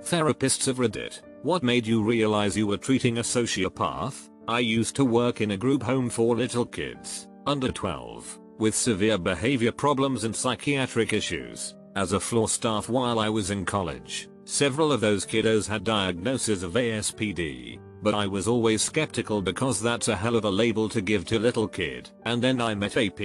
Therapists of Reddit, what made you realize you were treating a sociopath? I used to work in a group home for little kids, under 12, with severe behavior problems and psychiatric issues, as a floor staff while I was in college. Several of those kiddos had diagnoses of ASPD, but I was always skeptical because that's a hell of a label to give to little kid. And then I met AP,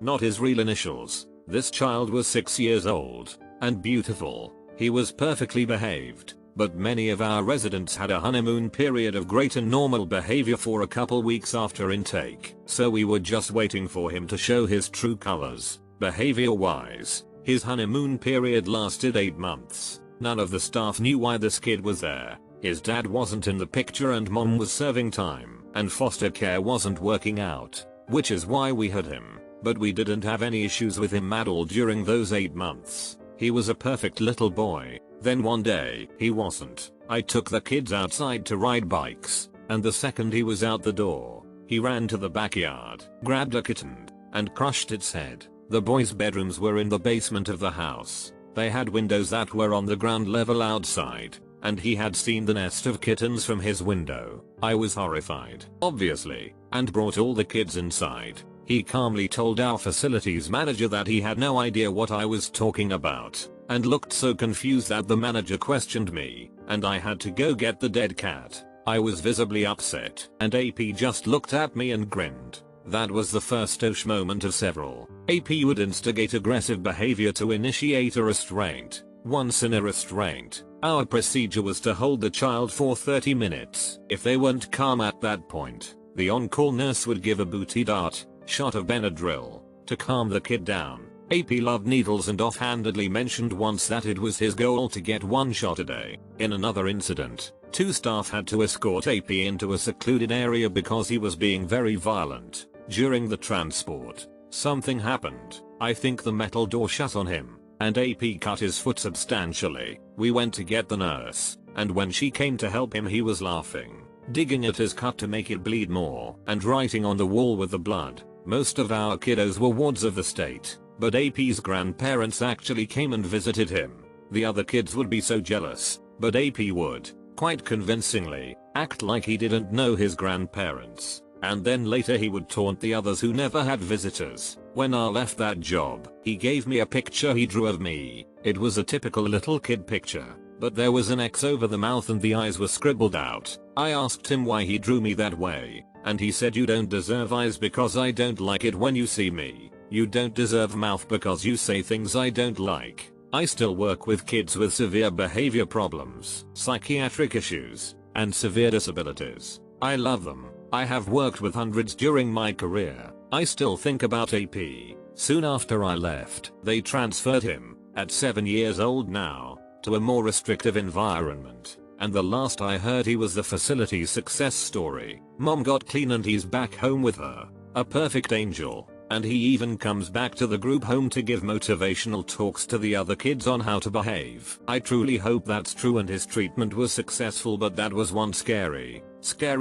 not his real initials. This child was 6 years old, and beautiful. He was perfectly behaved, but many of our residents had a honeymoon period of great and normal behavior for a couple weeks after intake. So we were just waiting for him to show his true colors, behavior wise. His honeymoon period lasted 8 months. None of the staff knew why this kid was there. His dad wasn't in the picture and mom was serving time, and foster care wasn't working out, which is why we had him. But we didn't have any issues with him at all during those 8 months. He was a perfect little boy. Then one day, he wasn't. I took the kids outside to ride bikes, and the second he was out the door, he ran to the backyard, grabbed a kitten, and crushed its head. The boys' bedrooms were in the basement of the house. They had windows that were on the ground level outside, and he had seen the nest of kittens from his window. I was horrified, obviously, and brought all the kids inside. He calmly told our facilities manager that he had no idea what I was talking about, and looked so confused that the manager questioned me, and I had to go get the dead cat. I was visibly upset, and AP just looked at me and grinned. That was the first moment of several. AP would instigate aggressive behavior to initiate a restraint. Once in a restraint, our procedure was to hold the child for 30 minutes. If they weren't calm at that point, the on-call nurse would give a booty dart, shot of Benadryl, to calm the kid down. AP loved needles and offhandedly mentioned once that it was his goal to get 1 shot a day. In another incident, 2 staff had to escort AP into a secluded area because he was being very violent. During the transport, something happened. I think the metal door shut on him, and AP cut his foot substantially. We went to get the nurse, and when she came to help him he was laughing, digging at his cut to make it bleed more, and writing on the wall with the blood. Most of our kiddos were wards of the state, but AP's grandparents actually came and visited him. The other kids would be so jealous, but AP would, quite convincingly, act like he didn't know his grandparents. And then later he would taunt the others who never had visitors. When I left that job, he gave me a picture he drew of me. It was a typical little kid picture, but there was an X over the mouth and the eyes were scribbled out. I asked him why he drew me that way, and he said, "You don't deserve eyes because I don't like it when you see me. You don't deserve mouth because you say things I don't like." I still work with kids with severe behavior problems, psychiatric issues, and severe disabilities. I love them. I have worked with hundreds during my career. I still think about AP. Soon after I left, they transferred him, at 7 years old now, to a more restrictive environment. And the last I heard he was the facility's success story. Mom got clean and he's back home with her. A perfect angel. And he even comes back to the group home to give motivational talks to the other kids on how to behave. I truly hope that's true and his treatment was successful, but that was one scary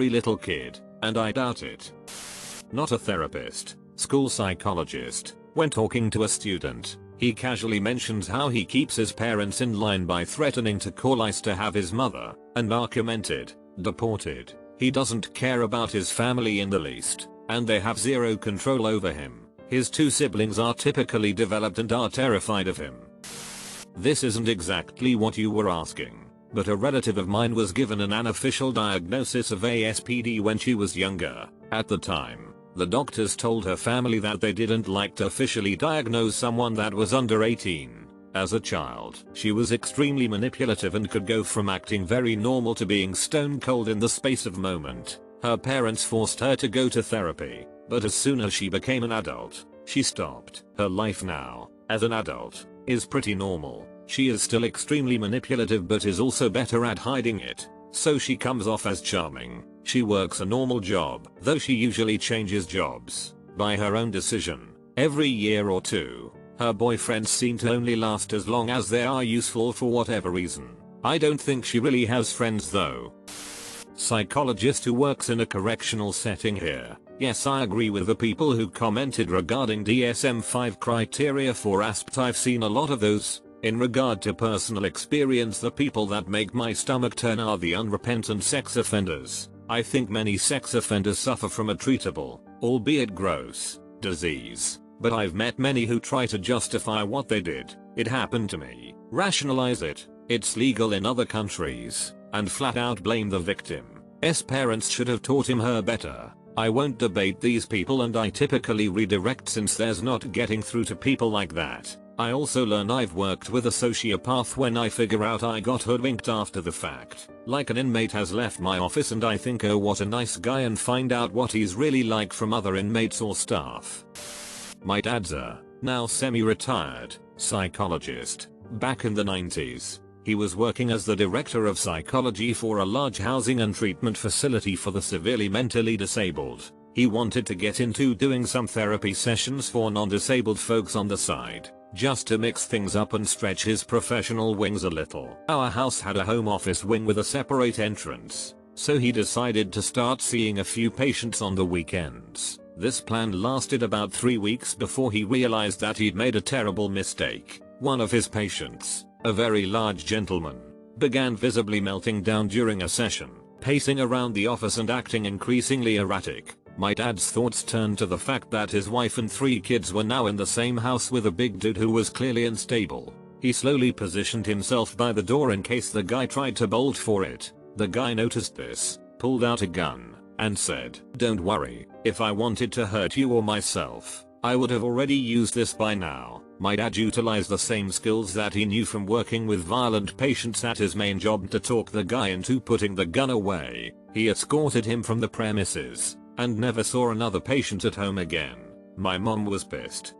little kid, and I doubt it. Not a therapist, school psychologist. When talking to a student, he casually mentions how he keeps his parents in line by threatening to call ICE to have his mother, undocumented, deported. He doesn't care about his family in the least, and they have zero control over him. His 2 siblings are typically developed and are terrified of him. This isn't exactly what you were asking, but a relative of mine was given an unofficial diagnosis of ASPD when she was younger. At the time, the doctors told her family that they didn't like to officially diagnose someone that was under 18. As a child, she was extremely manipulative and could go from acting very normal to being stone cold in the space of a moment. Her parents forced her to go to therapy, but as soon as she became an adult, she stopped. Her life now, as an adult, is pretty normal. She is still extremely manipulative but is also better at hiding it, so she comes off as charming. She works a normal job, though she usually changes jobs, by her own decision, every year or 2. Her boyfriends seem to only last as long as they are useful for whatever reason. I don't think she really has friends though. Psychologist who works in a correctional setting here. Yes, I agree with the people who commented regarding DSM-5 criteria for ASPD. I've seen a lot of those. In regard to personal experience, the people that make my stomach turn are the unrepentant sex offenders. I think many sex offenders suffer from a treatable, albeit gross, disease. But I've met many who try to justify what they did. It happened to me, rationalize it, it's legal in other countries, and flat out blame the victim's parents should have taught him her better. I won't debate these people, and I typically redirect since there's not getting through to people like that. I also learn I've worked with a sociopath when I figure out I got hoodwinked after the fact. Like an inmate has left my office and I think, oh what a nice guy, and find out what he's really like from other inmates or staff. My dad's a, now semi-retired, psychologist. Back in the 90s, he was working as the director of psychology for a large housing and treatment facility for the severely mentally disabled. He wanted to get into doing some therapy sessions for non-disabled folks on the side, just to mix things up and stretch his professional wings a little. Our house had a home office wing with a separate entrance, so he decided to start seeing a few patients on the weekends. This plan lasted about 3 weeks before he realized that he'd made a terrible mistake. One of his patients, a very large gentleman, began visibly melting down during a session, pacing around the office and acting increasingly erratic. My dad's thoughts turned to the fact that his wife and 3 kids were now in the same house with a big dude who was clearly unstable. He slowly positioned himself by the door in case the guy tried to bolt for it. The guy noticed this, pulled out a gun, and said, "Don't worry, if I wanted to hurt you or myself, I would have already used this by now." My dad utilized the same skills that he knew from working with violent patients at his main job to talk the guy into putting the gun away. He escorted him from the premises, and never saw another patient at home again. My mom was pissed.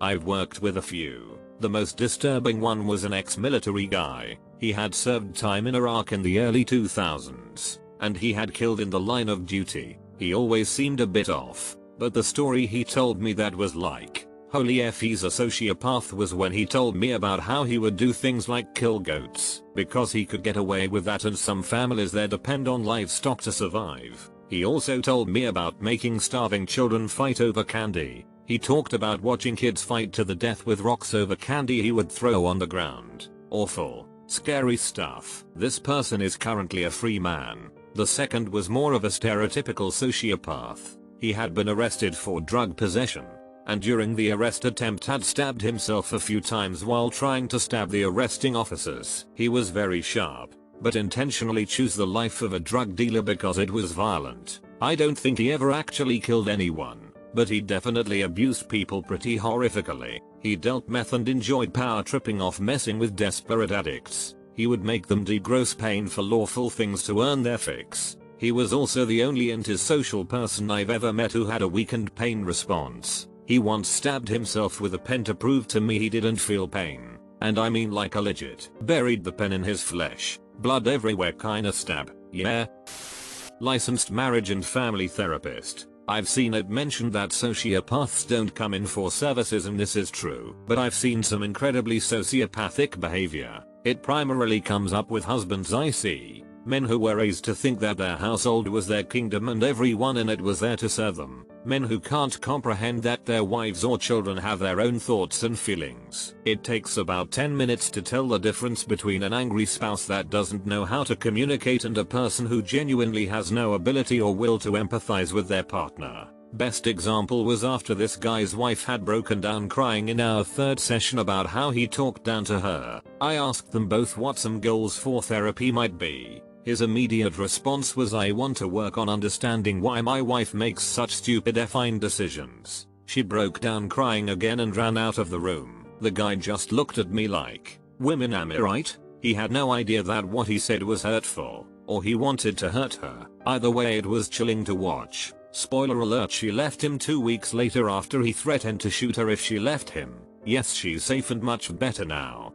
I've worked with a few. The most disturbing one was an ex-military guy. He had served time in Iraq in the early 2000s, and he had killed in the line of duty. He always seemed a bit off, but the story he told me that was like, holy F, he's a sociopath, was when he told me about how he would do things like kill goats, because he could get away with that and some families there depend on livestock to survive. He also told me about making starving children fight over candy. He talked about watching kids fight to the death with rocks over candy he would throw on the ground. Awful, scary stuff. This person is currently a free man. The second was more of a stereotypical sociopath. He had been arrested for drug possession, and during the arrest attempt had stabbed himself a few times while trying to stab the arresting officers. He was very sharp, but intentionally chose the life of a drug dealer because it was violent. I don't think he ever actually killed anyone, but he definitely abused people pretty horrifically. He dealt meth and enjoyed power tripping off messing with desperate addicts. He would make them do gross painful lawful things to earn their fix. He was also the only antisocial person I've ever met who had a weakened pain response. He once stabbed himself with a pen to prove to me he didn't feel pain. And I mean like a legit. Buried the pen in his flesh. Blood everywhere kinda stab, yeah. Licensed marriage and family therapist. I've seen it mentioned that sociopaths don't come in for services, and this is true, but I've seen some incredibly sociopathic behavior. It primarily comes up with husbands I see. Men who were raised to think that their household was their kingdom and everyone in it was there to serve them. Men who can't comprehend that their wives or children have their own thoughts and feelings. It takes about 10 minutes to tell the difference between an angry spouse that doesn't know how to communicate and a person who genuinely has no ability or will to empathize with their partner. Best example was after this guy's wife had broken down crying in our third session about how he talked down to her. I asked them both what some goals for therapy might be. His immediate response was, "I want to work on understanding why my wife makes such stupid effing decisions." She broke down crying again and ran out of the room. The guy just looked at me like, "Women, am I right?" He had no idea that what he said was hurtful, or he wanted to hurt her. Either way, it was chilling to watch. Spoiler alert, she left him 2 weeks later after he threatened to shoot her if she left him. Yes, she's safe and much better now.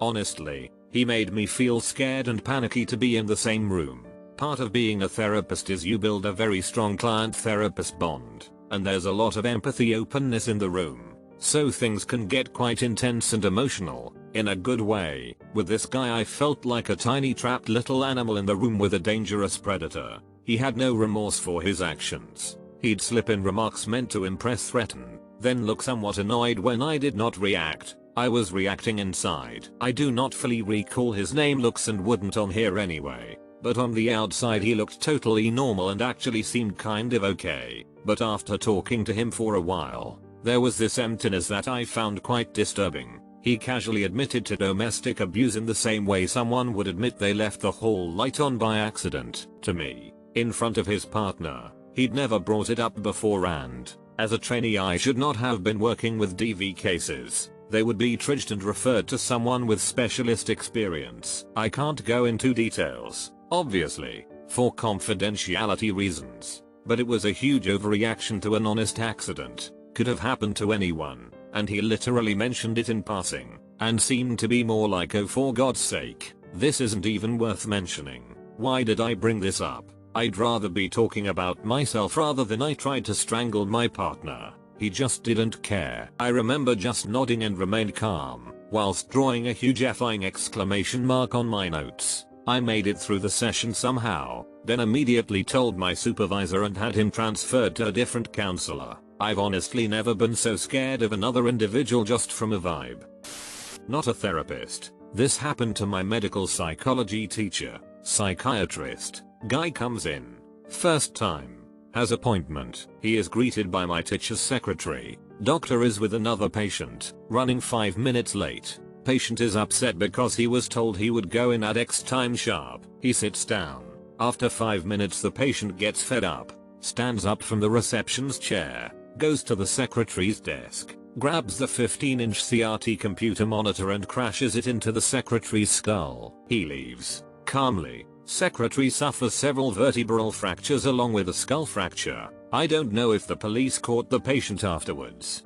Honestly, he made me feel scared and panicky to be in the same room. Part of being a therapist is you build a very strong client-therapist bond, and there's a lot of empathy openness in the room. So things can get quite intense and emotional, in a good way. With this guy I felt like a tiny trapped little animal in the room with a dangerous predator. He had no remorse for his actions. He'd slip in remarks meant to impress, threaten, then look somewhat annoyed when I did not react. I was reacting inside. I do not fully recall his name, looks, and wouldn't on here anyway. But on the outside he looked totally normal and actually seemed kind of okay. But after talking to him for a while, there was this emptiness that I found quite disturbing. He casually admitted to domestic abuse in the same way someone would admit they left the hall light on by accident. To me, in front of his partner. He'd never brought it up before, and as a trainee I should not have been working with DV cases. They would be triaged and referred to someone with specialist experience. I can't go into details, obviously, for confidentiality reasons. But it was a huge overreaction to an honest accident. Could have happened to anyone, and he literally mentioned it in passing, and seemed to be more like, oh, for God's sake, this isn't even worth mentioning. Why did I bring this up? I'd rather be talking about myself rather than I tried to strangle my partner. He just didn't care. I remember just nodding and remained calm, whilst drawing a huge effing exclamation mark on my notes. I made it through the session somehow, then immediately told my supervisor and had him transferred to a different counselor. I've honestly never been so scared of another individual just from a vibe. Not a therapist. This happened to my medical psychology teacher. Psychiatrist. Guy comes in. First time. Has appointment. He is greeted by my teacher's secretary. Doctor is with another patient. Running 5 minutes late. Patient is upset because he was told he would go in at X time sharp. He sits down. After 5 minutes the patient gets fed up. Stands up from the reception's chair. Goes to the secretary's desk. Grabs the 15-inch CRT computer monitor and crashes it into the secretary's skull. He leaves. Calmly. Secretary suffers several vertebral fractures along with a skull fracture. I don't know if the police caught the patient afterwards.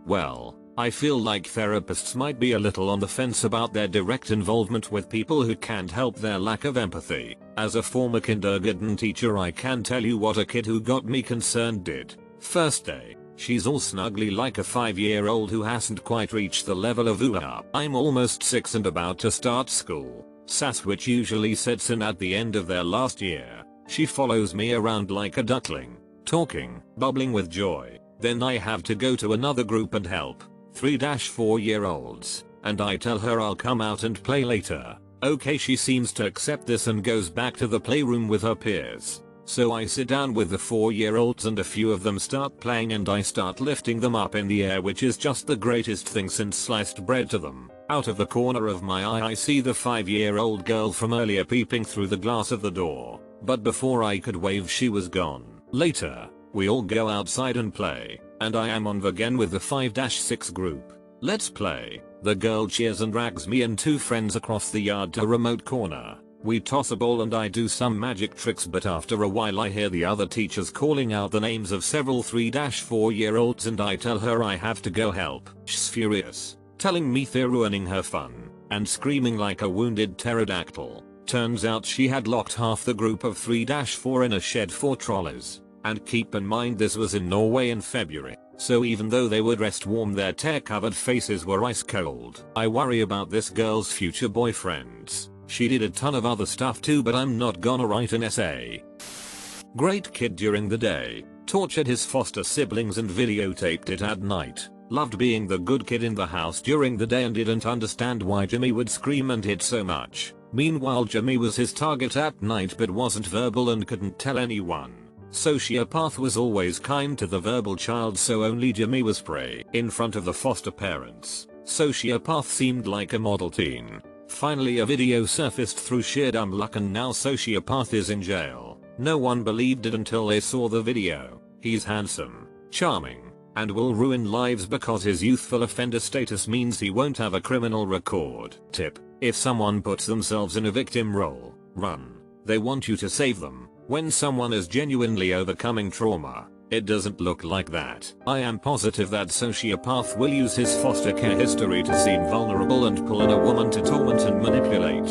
Well, I feel like therapists might be a little on the fence about their direct involvement with people who can't help their lack of empathy. As a former kindergarten teacher, I can tell you what a kid who got me concerned did. First day, she's all snuggly like a 5-year-old who hasn't quite reached the level of ooh-ah. I'm almost 6 and about to start school. Sass, which usually sets in at the end of their last year. She follows me around like a duckling, talking, bubbling with joy. Then I have to go to another group and help. 3-4-year-olds. And I tell her I'll come out and play later. Okay, she seems to accept this and goes back to the playroom with her peers. So I sit down with the 4-year-olds and a few of them start playing and I start lifting them up in the air, which is just the greatest thing since sliced bread to them. Out of the corner of my eye I see the 5-year-old girl from earlier peeping through the glass of the door. But before I could wave she was gone. Later, we all go outside and play, and I am on again with the 5-6 group. Let's play. The girl cheers and drags me and 2 friends across the yard to a remote corner. We toss a ball and I do some magic tricks, but after a while I hear the other teachers calling out the names of several 3-4-year-olds and I tell her I have to go help. She's furious, telling me they're ruining her fun, and screaming like a wounded pterodactyl. Turns out she had locked half the group of 3-4 in a shed for trolleys. And keep in mind this was in Norway in February, so even though they were dressed warm their tear-covered faces were ice cold. I worry about this girl's future boyfriends. She did a ton of other stuff too, but I'm not gonna write an essay. Great kid during the day, tortured his foster siblings and videotaped it at night. Loved being the good kid in the house during the day and didn't understand why Jimmy would scream and hit so much. Meanwhile Jimmy was his target at night but wasn't verbal and couldn't tell anyone. Sociopath was always kind to the verbal child, so only Jimmy was prey. In front of the foster parents, Sociopath seemed like a model teen. Finally a video surfaced through sheer dumb luck and now Sociopath is in jail. No one believed it until they saw the video. He's handsome, charming, and will ruin lives because his youthful offender status means he won't have a criminal record. Tip: if someone puts themselves in a victim role, run. They want you to save them. When someone is genuinely overcoming trauma, it doesn't look like that. I am positive that Sociopath will use his foster care history to seem vulnerable and pull in a woman to torment and manipulate.